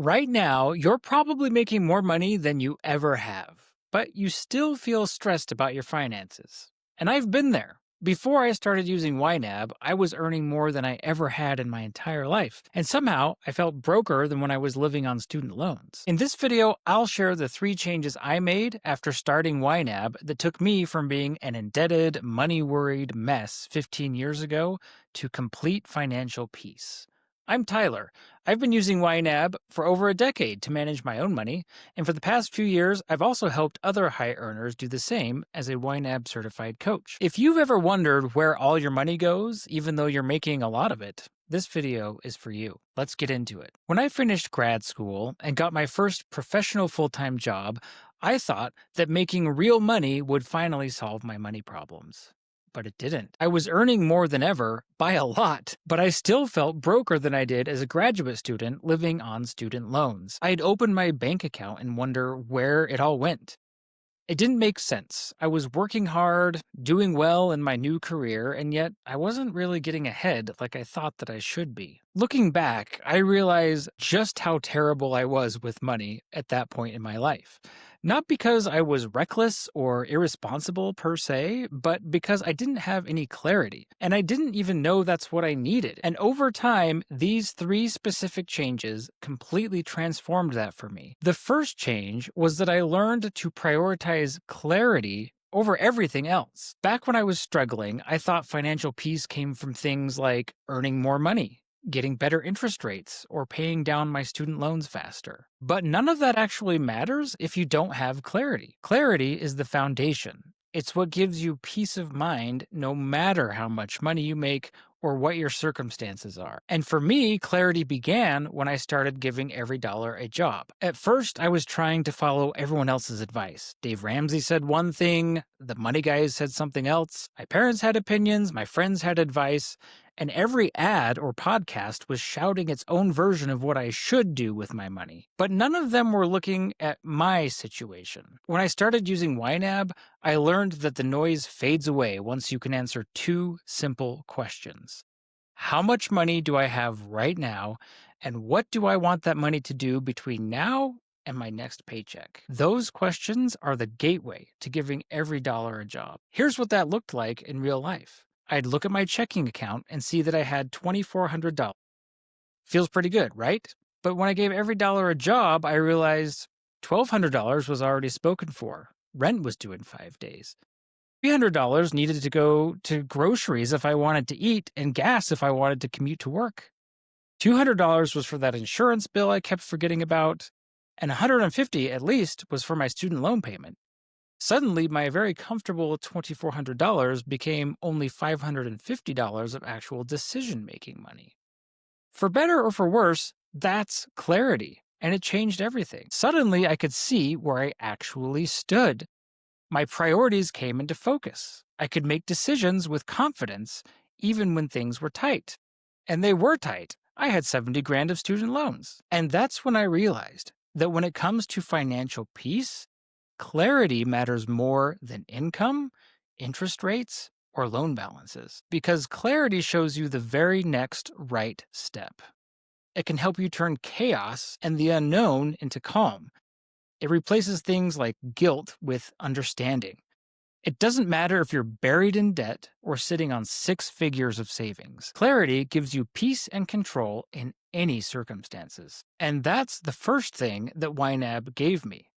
Right now, you're probably making more money than you ever have, but you still feel stressed about your finances. And I've been there. Before I started using YNAB, I was earning more than I ever had in my entire life, and somehow I felt broker than when I was living on student loans. In this video, I'll share the 3 changes I made after starting YNAB that took me from being an indebted, money-worried mess 15 years ago to complete financial peace. I'm Tyler. I've been using YNAB for over a decade to manage my own money, and for the past few years, I've also helped other high earners do the same as a YNAB certified coach. If you've ever wondered where all your money goes, even though you're making a lot of it, this video is for you. Let's get into it. When I finished grad school and got my first professional full-time job, I thought that making real money would finally solve my money problems. But it didn't. I was earning more than ever, by a lot, but I still felt broker than I did as a graduate student living on student loans. I'd open my bank account and wonder where it all went. It didn't make sense. I was working hard, doing well in my new career, and yet I wasn't really getting ahead like I thought that I should be. Looking back, I realize just how terrible I was with money at that point in my life. Not because I was reckless or irresponsible per se, but because I didn't have any clarity, and I didn't even know that's what I needed. And over time, these 3 specific changes completely transformed that for me. The first change was that I learned to prioritize clarity over everything else. Back when I was struggling, I thought financial peace came from things like earning more money, getting better interest rates, or paying down my student loans faster. But none of that actually matters if you don't have clarity. Clarity is the foundation. It's what gives you peace of mind no matter how much money you make or what your circumstances are. And for me, clarity began when I started giving every dollar a job. At first, I was trying to follow everyone else's advice. Dave Ramsey said one thing, the money guys said something else, my parents had opinions, my friends had advice, and every ad or podcast was shouting its own version of what I should do with my money. But none of them were looking at my situation. When I started using YNAB, I learned that the noise fades away once you can answer 2 simple questions. How much money do I have right now, and what do I want that money to do between now and my next paycheck? Those questions are the gateway to giving every dollar a job. Here's what that looked like in real life. I'd look at my checking account and see that I had $2,400. Feels pretty good, right? But when I gave every dollar a job, I realized $1,200 was already spoken for. Rent was due in 5 days. $300 needed to go to groceries if I wanted to eat and gas if I wanted to commute to work. $200 was for that insurance bill I kept forgetting about, and $150 at least was for my student loan payment. Suddenly, my very comfortable $2,400 became only $550 of actual decision-making money. For better or for worse, that's clarity, and it changed everything. Suddenly, I could see where I actually stood. My priorities came into focus. I could make decisions with confidence, even when things were tight. And they were tight. I had 70 grand of student loans. And that's when I realized that when it comes to financial peace, clarity matters more than income, interest rates, or loan balances, because clarity shows you the very next right step. It can help you turn chaos and the unknown into calm. It replaces things like guilt with understanding. It doesn't matter if you're buried in debt or sitting on 6 figures of savings. Clarity gives you peace and control in any circumstances. And that's the first thing that YNAB gave me.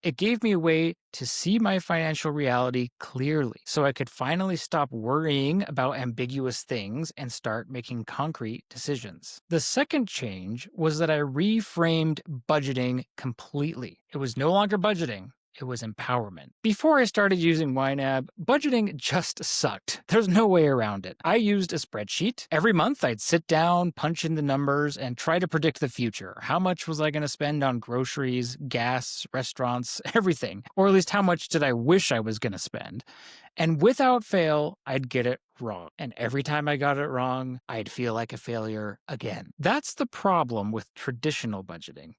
It gave me a way to see my financial reality clearly, so I could finally stop worrying about ambiguous things and start making concrete decisions. The second change was that I reframed budgeting completely. It was no longer budgeting. It was empowerment. Before I started using YNAB, budgeting just sucked. There's no way around it. I used a spreadsheet. Every month I'd sit down, punch in the numbers, and try to predict the future. How much was I going to spend on groceries, gas, restaurants, everything? Or at least how much did I wish I was going to spend? And without fail, I'd get it wrong. And every time I got it wrong, I'd feel like a failure again. That's the problem with traditional budgeting.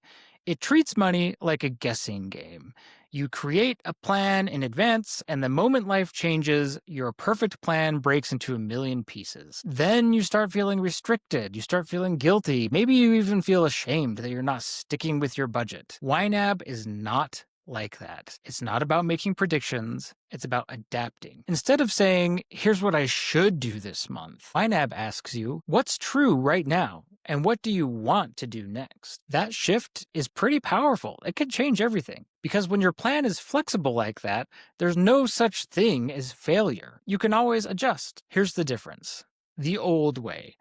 It treats money like a guessing game. You create a plan in advance, and the moment life changes, your perfect plan breaks into a million pieces. Then you start feeling restricted, you start feeling guilty, maybe you even feel ashamed that you're not sticking with your budget. YNAB is not like that. It's not about making predictions, it's about adapting. Instead of saying, here's what I should do this month, YNAB asks you, what's true right now? And what do you want to do next? That shift is pretty powerful. It could change everything. Because when your plan is flexible like that, there's no such thing as failure. You can always adjust. Here's the difference. The old way.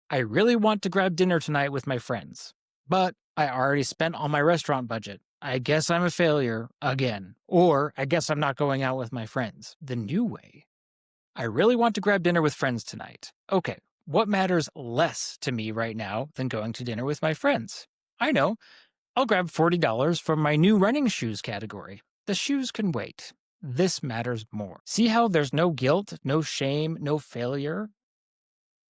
I really want to grab dinner tonight with my friends, but I already spent all my restaurant budget. I guess I'm a failure again. Or I guess I'm not going out with my friends. The new way. I really want to grab dinner with friends tonight. Okay, what matters less to me right now than going to dinner with my friends? I know. I'll grab $40 from my new running shoes category. The shoes can wait. This matters more. See how there's no guilt, no shame, no failure?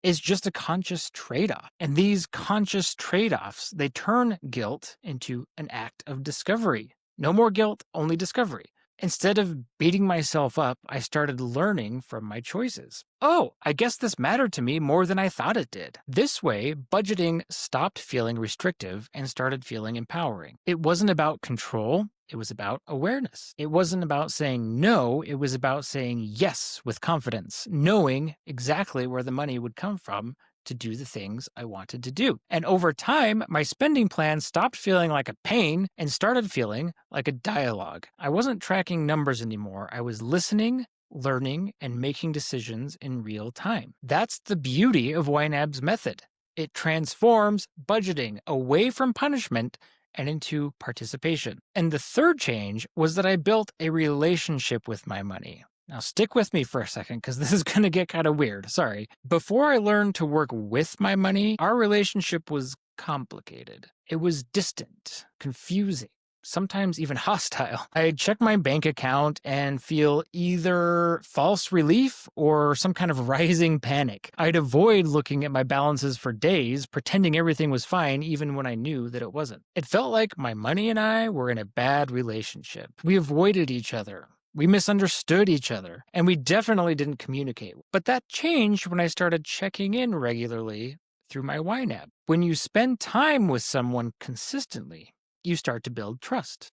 It's just a conscious trade-off. And these conscious trade-offs, they turn guilt into an act of discovery. No more guilt, only discovery. Instead of beating myself up, I started learning from my choices. Oh, I guess this mattered to me more than I thought it did. This way, budgeting stopped feeling restrictive and started feeling empowering. It wasn't about control. It was about awareness. It wasn't about saying no. It was about saying yes with confidence, knowing exactly where the money would come from to do the things I wanted to do. And over time, my spending plan stopped feeling like a pain and started feeling like a dialogue. I wasn't tracking numbers anymore. I was listening, learning, and making decisions in real time. That's the beauty of YNAB's method. It transforms budgeting away from punishment and into participation. And the third change was that I built a relationship with my money. Now stick with me for a second because this is going to get kind of weird. Sorry. Before I learned to work with my money, our relationship was complicated. It was distant, confusing, sometimes even hostile. I'd check my bank account and feel either false relief or some kind of rising panic. I'd avoid looking at my balances for days, pretending everything was fine even when I knew that it wasn't. It felt like my money and I were in a bad relationship. We avoided each other. We misunderstood each other, and we definitely didn't communicate. But that changed when I started checking in regularly through my YNAB. When you spend time with someone consistently, you start to build trust.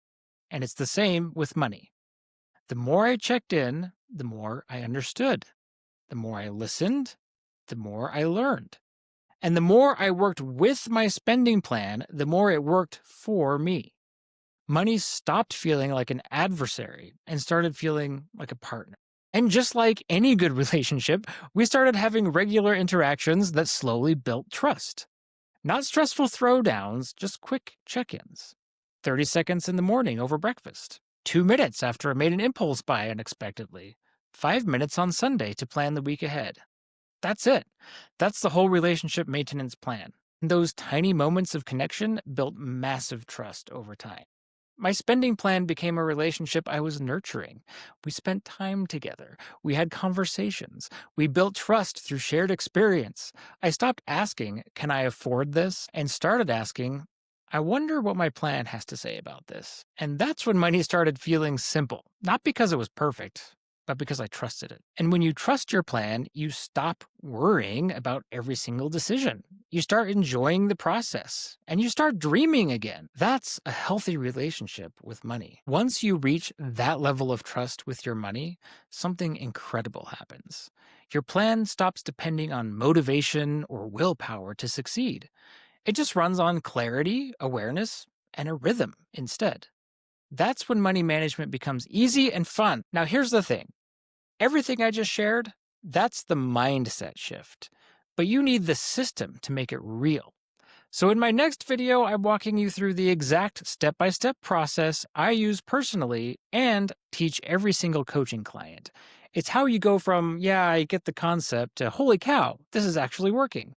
And it's the same with money. The more I checked in, the more I understood. The more I listened, the more I learned. And the more I worked with my spending plan, the more it worked for me. Money stopped feeling like an adversary and started feeling like a partner. And just like any good relationship, we started having regular interactions that slowly built trust. Not stressful throwdowns, just quick check-ins. 30 seconds in the morning over breakfast. 2 minutes after I made an impulse buy unexpectedly. 5 minutes on Sunday to plan the week ahead. That's it. That's the whole relationship maintenance plan. And those tiny moments of connection built massive trust over time. My spending plan became a relationship I was nurturing. We spent time together. We had conversations. We built trust through shared experience. I stopped asking, can I afford this? And started asking, I wonder what my plan has to say about this. And that's when money started feeling simple. Not because it was perfect, but because I trusted it. And when you trust your plan, you stop worrying about every single decision. You start enjoying the process, and you start dreaming again. That's a healthy relationship with money. Once you reach that level of trust with your money, something incredible happens. Your plan stops depending on motivation or willpower to succeed. It just runs on clarity, awareness, and a rhythm instead. That's when money management becomes easy and fun. Now, here's the thing. Everything I just shared, that's the mindset shift. But you need the system to make it real. So in my next video, I'm walking you through the exact step-by-step process I use personally and teach every single coaching client. It's how you go from, yeah, I get the concept, to holy cow, this is actually working.